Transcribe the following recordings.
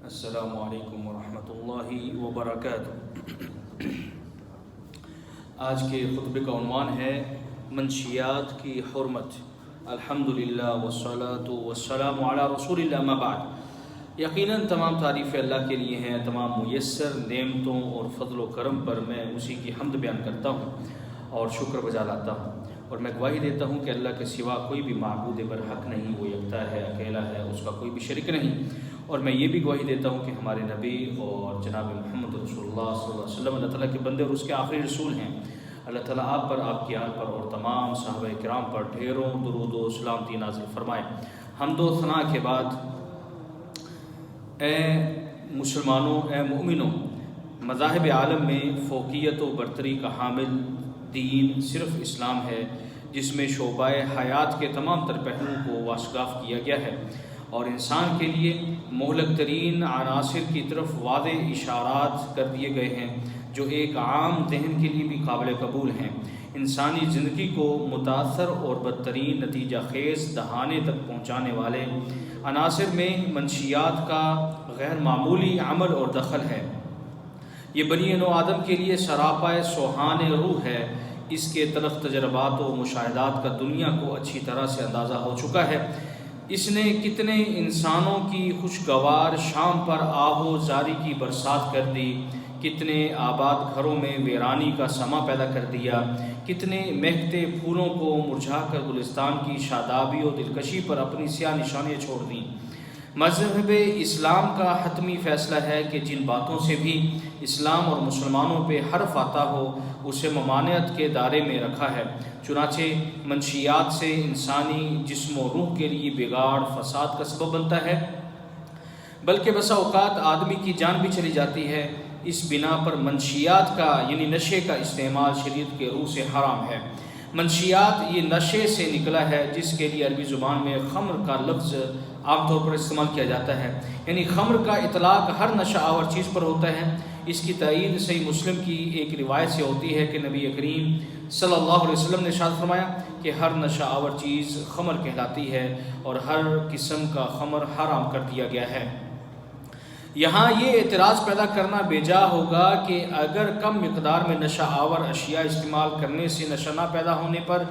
السلام علیکم ورحمۃ اللہ وبرکاتہ۔ آج کے خطبے کا عنوان ہے منشیات کی حرمت۔ الحمدللہ والصلاۃ والسلام علی رسول اللہ، اما بعد۔ یقیناً تمام تعریفیں اللہ کے لیے ہیں۔ تمام میسر نعمتوں اور فضل و کرم پر میں اسی کی حمد بیان کرتا ہوں اور شکر بجا لاتا ہوں، اور میں گواہی دیتا ہوں کہ اللہ کے سوا کوئی بھی معبود برحق نہیں، وہ یکتا ہے، اکیلا ہے، اس کا کوئی بھی شریک نہیں۔ اور میں یہ بھی گواہی دیتا ہوں کہ ہمارے نبی اور جناب محمد رسول اللہ صلی اللہ علیہ وسلم اللہ تعالیٰ کے بندے اور اس کے آخری رسول ہیں۔ اللہ تعالیٰ آپ پر، آپ کی آل پر اور تمام صحابہ کرام پر ڈھیروں درود و سلامتی نازل فرمائے۔ حمد و ثنا کے بعد، اے مسلمانوں، اے مومنوں، مذاہب عالم میں فوقیت و برتری کا حامل دین صرف اسلام ہے، جس میں شعبہ حیات کے تمام تر پہلوؤں کو واشگاف کیا گیا ہے اور انسان کے لیے مہلک ترین عناصر کی طرف واضح اشارات کر دیے گئے ہیں، جو ایک عام ذہن کے لیے بھی قابل قبول ہیں۔ انسانی زندگی کو متاثر اور بدترین نتیجہ خیز دہانے تک پہنچانے والے عناصر میں منشیات کا غیر معمولی عمل اور دخل ہے۔ یہ بنی نوع آدم کے لیے سراپا سوہان روح ہے۔ اس کے تلخ تجربات و مشاہدات کا دنیا کو اچھی طرح سے اندازہ ہو چکا ہے۔ اس نے کتنے انسانوں کی خوشگوار شام پر آہو زاری کی برسات کر دی، کتنے آباد گھروں میں ویرانی کا سما پیدا کر دیا، کتنے مہکتے پھولوں کو مرجھا کر گلستان کی شادابی و دلکشی پر اپنی سیاہ نشانیاں چھوڑ دیں۔ مذہب اسلام کا حتمی فیصلہ ہے کہ جن باتوں سے بھی اسلام اور مسلمانوں پہ حرف آتا ہو، اسے ممانعت کے دائرے میں رکھا ہے۔ چنانچہ منشیات سے انسانی جسم و روح کے لیے بگاڑ، فساد کا سبب بنتا ہے، بلکہ بسا اوقات آدمی کی جان بھی چلی جاتی ہے۔ اس بنا پر منشیات کا یعنی نشے کا استعمال شریعت کے روح سے حرام ہے۔ منشیات یہ نشے سے نکلا ہے، جس کے لیے عربی زبان میں خمر کا لفظ عام طور پر استعمال کیا جاتا ہے، یعنی خمر کا اطلاق ہر نشہ آور چیز پر ہوتا ہے۔ اس کی تائید صحیح مسلم کی ایک روایت سے ہوتی ہے کہ نبی کریم صلی اللہ علیہ وسلم نے ارشاد فرمایا کہ ہر نشہ آور چیز خمر کہلاتی ہے اور ہر قسم کا خمر حرام کر دیا گیا ہے۔ یہاں یہ اعتراض پیدا کرنا بیجا ہوگا کہ اگر کم مقدار میں نشہ آور اشیاء استعمال کرنے سے نشہ نہ پیدا ہونے پر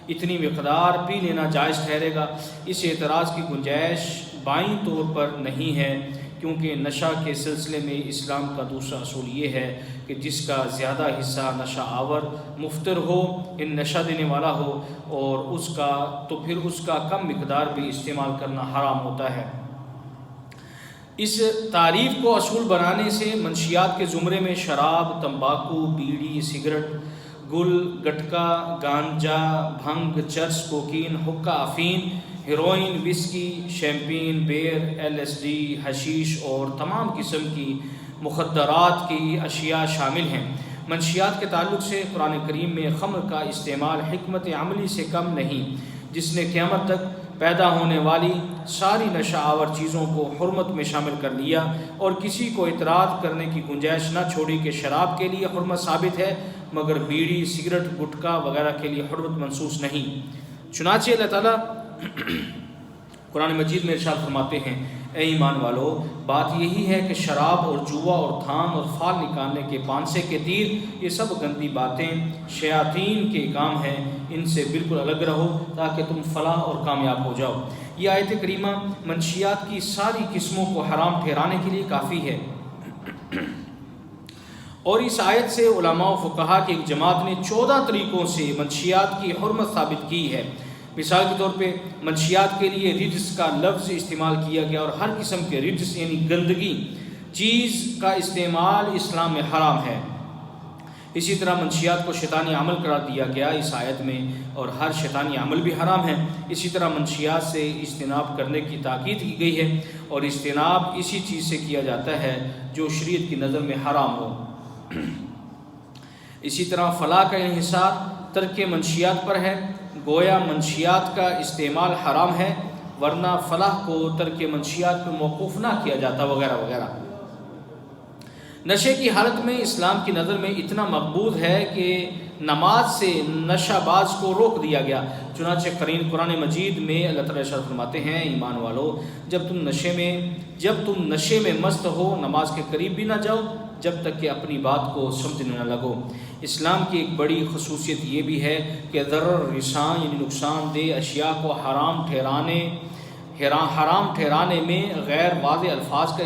اتنی مقدار پی لینا جائز ٹھہرے گا۔ اس اعتراض کی گنجائش بائیں طور پر نہیں ہے، کیونکہ نشہ کے سلسلے میں اسلام کا دوسرا اصول یہ ہے کہ جس کا زیادہ حصہ نشہ آور مفتر ہو، نشہ دینے والا ہو، اور تو پھر اس کا کم مقدار بھی استعمال کرنا حرام ہوتا ہے۔ اس تعریف کو اصول بنانے سے منشیات کے زمرے میں شراب، تمباکو، بیڑی، سگریٹ، گل، گٹکا، گانجا، بھنگ، چرس، کوکین، حقہ، افین، heroin, whisky, champagne, beer, LSD، حشیش اور تمام قسم کی مخدرات کی اشیاء شامل ہیں۔ منشیات کے تعلق سے قرآن کریم میں خمر کا استعمال حکمت عملی سے کم نہیں، جس نے قیامت تک پیدا ہونے والی ساری نشہ آور چیزوں کو حرمت میں شامل کر لیا اور کسی کو اعتراض کرنے کی گنجائش نہ چھوڑی کہ شراب کے لیے حرمت ثابت ہے، مگر بیڑی، سگریٹ، گٹکا وغیرہ کے لیے حرمت منصوص نہیں۔ چنانچہ اللہ تعالیٰ قرآن مجید میں ارشاد فرماتے ہیں، اے ایمان والو، بات یہی ہے کہ شراب اور جوا اور تھان اور فال نکالنے کے پانسے کے تیر، یہ سب گندی باتیں شیاطین کے کام ہیں، ان سے بالکل الگ رہو تاکہ تم فلاح اور کامیاب ہو جاؤ۔ یہ آیت کریمہ منشیات کی ساری قسموں کو حرام ٹھہرانے کے لیے کافی ہے، اور اس آیت سے علماء و فقہا کی ایک جماعت نے 14 طریقوں سے منشیات کی حرمت ثابت کی ہے۔ مثال کے طور پہ منشیات کے لیے رجس کا لفظ استعمال کیا گیا، اور ہر قسم کے رجس یعنی گندگی چیز کا استعمال اسلام میں حرام ہے۔ اسی طرح منشیات کو شیطانی عمل قرار دیا گیا اس آیت میں، اور ہر شیطانی عمل بھی حرام ہے۔ اسی طرح منشیات سے اجتناب کرنے کی تاکید کی گئی ہے، اور اجتناب اسی چیز سے کیا جاتا ہے جو شریعت کی نظر میں حرام ہو۔ اسی طرح فلاح کا انحصار ترک منشیات پر ہے، گویا منشیات کا استعمال حرام ہے، ورنہ فلاح کو ترک منشیات پر موقوف نہ کیا جاتا، وغیرہ وغیرہ۔ نشے کی حالت میں اسلام کی نظر میں اتنا مقبول ہے کہ نماز سے نشہ باز کو روک دیا گیا۔ چنانچہ قرآن مجید میں اللہ تعالیٰ ارشاد فرماتے ہیں، ایمان والو جب تم نشے میں مست ہو نماز کے قریب بھی نہ جاؤ جب تک کہ اپنی بات کو سمجھنے نہ لگو۔ اسلام کی ایک بڑی خصوصیت یہ بھی ہے کہ ضرر رساں یعنی نقصان دہ اشیاء کو حرام ٹھہرانے میں غیر واضح الفاظ کا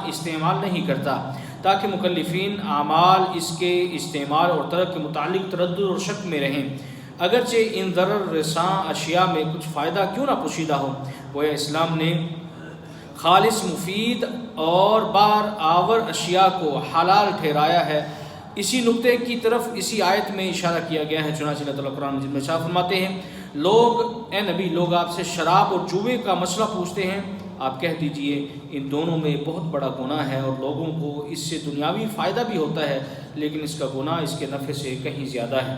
استعمال نہیں کرتا تاکہ مکلفین اعمال اس کے استعمال اور ترک کے متعلق تردد اور شک میں رہیں، اگرچہ ان ضرر رساں اشیاء میں کچھ فائدہ کیوں نہ پوشیدہ ہو۔ گویا اسلام نے خالص، مفید اور بار آور اشیاء کو حلال ٹھہرایا ہے۔ اسی نقطے کی طرف اسی آیت میں اشارہ کیا گیا ہے۔ چنانچہ اللہ تعالیٰ قرآن مجید میں ارشاد فرماتے ہیں، اے نبی لوگ آپ سے شراب اور جوے کا مسئلہ پوچھتے ہیں، آپ کہہ دیجئے ان دونوں میں بہت بڑا گناہ ہے اور لوگوں کو اس سے دنیاوی فائدہ بھی ہوتا ہے، لیکن اس کا گناہ اس کے نفع سے کہیں زیادہ ہے۔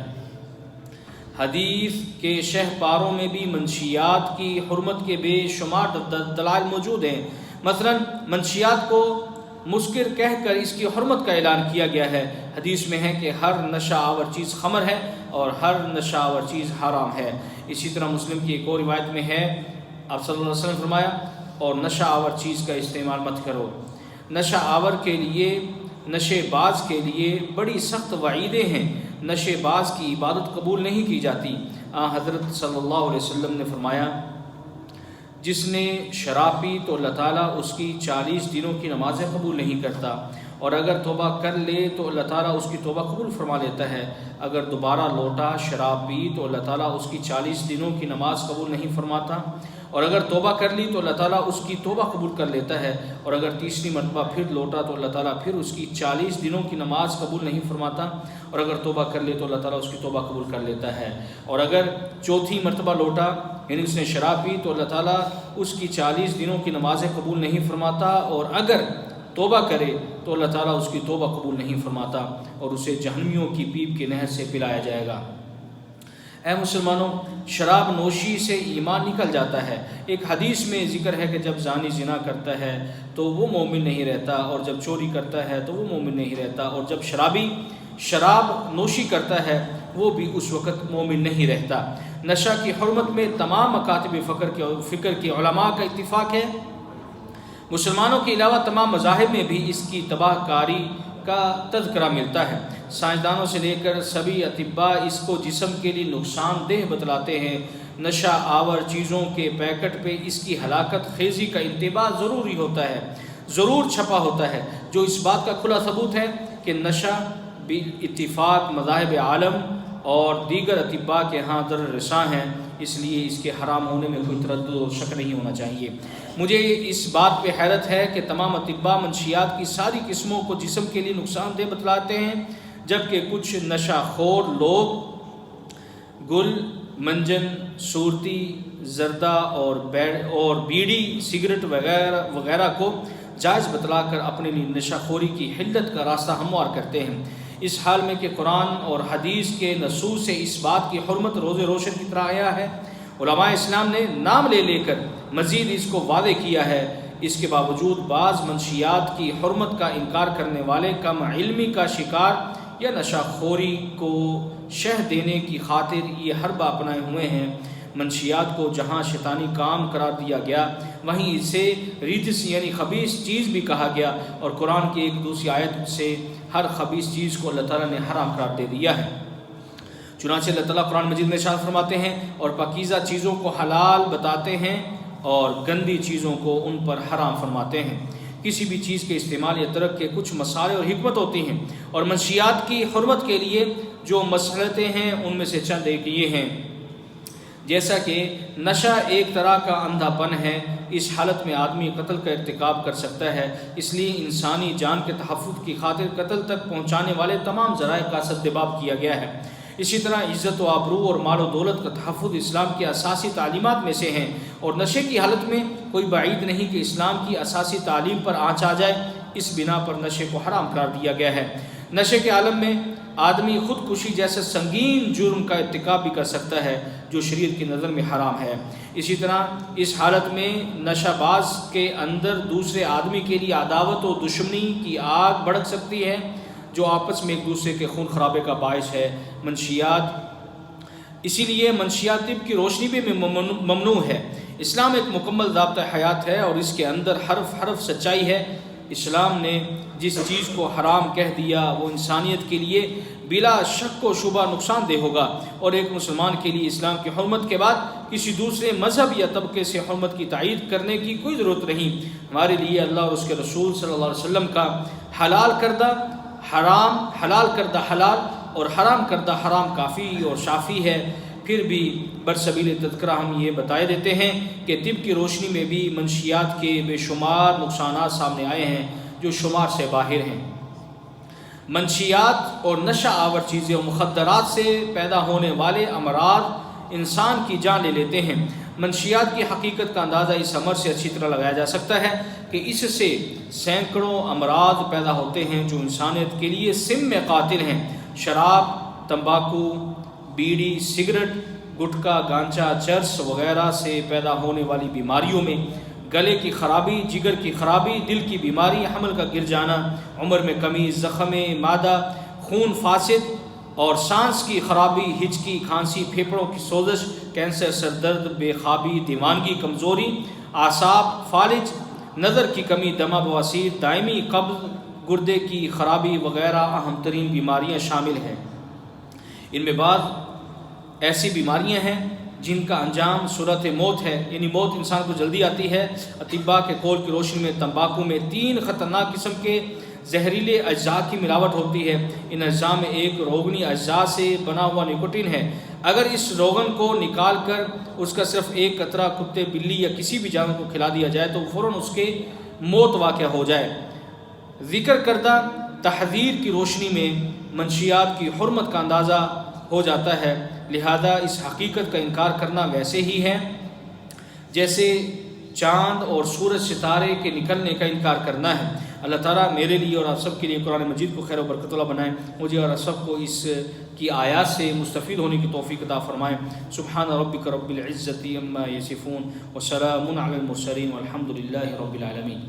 حدیث کے شہ پاروں میں بھی منشیات کی حرمت کے بے شمار دلائل موجود ہیں۔ مثلا منشیات کو مسکر کہہ کر اس کی حرمت کا اعلان کیا گیا ہے۔ حدیث میں ہے کہ ہر نشہ آور چیز خمر ہے اور ہر نشہ آور چیز حرام ہے۔ اسی طرح مسلم کی ایک اور روایت میں ہے، آپ صلی اللہ علیہ وسلم فرمایا، اور نشہ آور چیز کا استعمال مت کرو۔ نشہ آور کے لیے، نشے باز کے لیے بڑی سخت وعیدیں ہیں۔ نشے باز کی عبادت قبول نہیں کی جاتی۔ حضرت صلی اللہ علیہ وسلم نے فرمایا، جس نے شراب پی تو اللہ تعالیٰ اس کی 40 دنوں کی نمازیں قبول نہیں کرتا، اور اگر توبہ کر لے تو اللہ تعالیٰ اس کی توبہ قبول فرما لیتا ہے۔ اگر دوبارہ لوٹا شراب پی تو اللہ تعالیٰ اس کی 40 دنوں کی نماز قبول نہیں فرماتا، اور اگر توبہ کر لی تو اللہ تعالیٰ اس کی توبہ قبول کر لیتا ہے، اور اگر تیسری مرتبہ پھر لوٹا تو اللہ تعالیٰ پھر اس کی 40 دنوں کی نماز قبول نہیں فرماتا، اور اگر توبہ کر لے تو اللہ تعالیٰ اس کی توبہ قبول کر لیتا ہے، اور اگر چوتھی مرتبہ لوٹا یعنی اس نے شراب پی تو اللہ تعالیٰ اس کی 40 دنوں کی نمازیں قبول نہیں فرماتا، اور اگر توبہ کرے تو اللہ تعالیٰ اس کی توبہ قبول نہیں فرماتا اور اسے جہنمیوں کی پیپ کی نہر سے پلایا جائے گا۔ اے مسلمانوں، شراب نوشی سے ایمان نکل جاتا ہے۔ ایک حدیث میں ذکر ہے کہ جب زانی زنا کرتا ہے تو وہ مومن نہیں رہتا، اور جب چوری کرتا ہے تو وہ مومن نہیں رہتا، اور جب شرابی شراب نوشی کرتا ہے وہ بھی اس وقت مومن نہیں رہتا۔ نشہ کی حرمت میں تمام مکاتب فکر کے علماء کا اتفاق ہے۔ مسلمانوں کے علاوہ تمام مذاہب میں بھی اس کی تباہ کاری کا تذکرہ ملتا ہے۔ سائنسدانوں سے لے کر سبھی اطباء اس کو جسم کے لیے نقصان دہ بتلاتے ہیں۔ نشہ آور چیزوں کے پیکٹ پہ اس کی ہلاکت خیزی کا انتباہ ضروری ہوتا ہے، ضرور چھپا ہوتا ہے، جو اس بات کا کھلا ثبوت ہے کہ نشہ اتفاق مذاہب عالم اور دیگر اطباء کے ہاں ضرر رساں ہیں، اس لیے اس کے حرام ہونے میں کوئی تردد اور شک نہیں ہونا چاہیے۔ مجھے اس بات پہ حیرت ہے کہ تمام اطباء منشیات کی ساری قسموں کو جسم کے لیے نقصان دہ بتلاتے ہیں، جبکہ کچھ نشہ خور لوگ گل، منجن، صورتی، زردہ اور بیڑی، سگریٹ وغیرہ کو جائز بتلا کر اپنے لیے نشہ خوری کی حلت کا راستہ ہموار کرتے ہیں، اس حال میں کہ قرآن اور حدیث کے نصوص سے اس بات کی حرمت روز روشن کی طرح آیا ہے۔ علماء اسلام نے نام لے کر مزید اس کو واضح کیا ہے۔ اس کے باوجود بعض منشیات کی حرمت کا انکار کرنے والے کم علمی کا شکار یا نشہ خوری کو شہ دینے کی خاطر یہ حربہ اپنائے ہوئے ہیں۔ منشیات کو جہاں شیطانی کام قرار دیا گیا وہیں اسے ریجس یعنی خبیث چیز بھی کہا گیا، اور قرآن کی ایک دوسری آیت سے ہر خبیث چیز کو اللہ تعالیٰ نے حرام قرار دے دیا ہے۔ چنانچہ اللہ تعالیٰ قرآن مجید میں ارشاد فرماتے ہیں، اور پاکیزہ چیزوں کو حلال بتاتے ہیں اور گندی چیزوں کو ان پر حرام فرماتے ہیں۔ کسی بھی چیز کے استعمال یا ترک کے کچھ مسالے اور حکمت ہوتی ہیں، اور منشیات کی حرمت کے لیے جو مصلحتیں ہیں ان میں سے چند ایک یہ ہیں، جیسا کہ نشہ ایک طرح کا اندھا پن ہے، اس حالت میں آدمی قتل کا ارتکاب کر سکتا ہے، اس لیے انسانی جان کے تحفظ کی خاطر قتل تک پہنچانے والے تمام ذرائع کا سدباب کیا گیا ہے۔ اسی طرح عزت و آبرو اور مال و دولت کا تحفظ اسلام کی اساسی تعلیمات میں سے ہیں، اور نشے کی حالت میں کوئی بعید نہیں کہ اسلام کی اساسی تعلیم پر آنچ آ جائے، اس بنا پر نشے کو حرام قرار دیا گیا ہے۔ نشے کے عالم میں آدمی خودکشی جیسے سنگین جرم کا ارتکاب بھی کر سکتا ہے جو شریعت کی نظر میں حرام ہے۔ اسی طرح اس حالت میں نشہ باز کے اندر دوسرے آدمی کے لیے عداوت و دشمنی کی آگ بھڑک سکتی ہے، جو آپس میں ایک دوسرے کے خون خرابے کا باعث ہے۔ منشیات، اسی لیے منشیات طب کی روشنی بھی ممنوع ہے۔ اسلام ایک مکمل ضابطہ حیات ہے اور اس کے اندر حرف حرف سچائی ہے۔ اسلام نے جس چیز کو حرام کہہ دیا وہ انسانیت کے لیے بلا شک و شبہ نقصان دہ ہوگا، اور ایک مسلمان کے لیے اسلام کی حرمت کے بعد کسی دوسرے مذہب یا طبقے سے حرمت کی تائید کرنے کی کوئی ضرورت نہیں۔ ہمارے لیے اللہ اور اس کے رسول صلی اللہ علیہ وسلم کا حلال کردہ حرام، حلال کردہ حلال اور حرام کردہ حرام کافی اور شافی ہے۔ پھر بھی برسبیل تذکرہ ہم یہ بتائے دیتے ہیں کہ طب کی روشنی میں بھی منشیات کے بے شمار نقصانات سامنے آئے ہیں جو شمار سے باہر ہیں۔ منشیات اور نشہ آور چیزیں اور مخدرات سے پیدا ہونے والے امراض انسان کی جان لے لیتے ہیں۔ منشیات کی حقیقت کا اندازہ اس امر سے اچھی طرح لگایا جا سکتا ہے کہ اس سے سینکڑوں امراض پیدا ہوتے ہیں جو انسانیت کے لیے سم میں قاتل ہیں۔ شراب، تمباکو، بیڑی، سگریٹ، گٹکا، گانجا، چرس وغیرہ سے پیدا ہونے والی بیماریوں میں گلے کی خرابی، جگر کی خرابی، دل کی بیماری، حمل کا گر جانا، عمر میں کمی، زخم معدہ، خون فاسد اور سانس کی خرابی، ہچکی، کھانسی، پھیپھڑوں کی سوزش، کینسر، سر درد، بے خوابی، دیوانگی، کمزوری، اعصاب فالج، نظر کی کمی، دمہ بواسیر، دائمی قبض، گردے کی خرابی وغیرہ اہم ترین بیماریاں شامل ہیں۔ ان میں بعض ایسی بیماریاں ہیں جن کا انجام صورت موت ہے، یعنی موت انسان کو جلدی آتی ہے۔ اطباء کے قول کی روشنی میں تمباکو میں 3 خطرناک قسم کے زہریلے اجزاء کی ملاوٹ ہوتی ہے۔ ان اجزاء میں ایک روغنی اجزاء سے بنا ہوا نکوٹین ہے۔ اگر اس روغن کو نکال کر اس کا صرف ایک قطرہ کتے، بلی یا کسی بھی جانور کو کھلا دیا جائے تو فوراً اس کے موت واقع ہو جائے۔ ذکر کردہ تحذیر کی روشنی میں منشیات کی حرمت کا اندازہ ہو جاتا ہے، لہذا اس حقیقت کا انکار کرنا ویسے ہی ہے جیسے چاند اور سورج ستارے کے نکلنے کا انکار کرنا ہے۔ اللہ تعالیٰ میرے لیے اور آپ سب کے لیے قرآن مجید کو خیر و برکت اللہ بنائے، مجھے اور آپ سب کو اس کی آیات سے مستفید ہونے کی توفیق عطا فرمائے۔ سبحان ربک رب العزت عما یصفون وسلام علی المرسلین والحمد للہ رب العالمین۔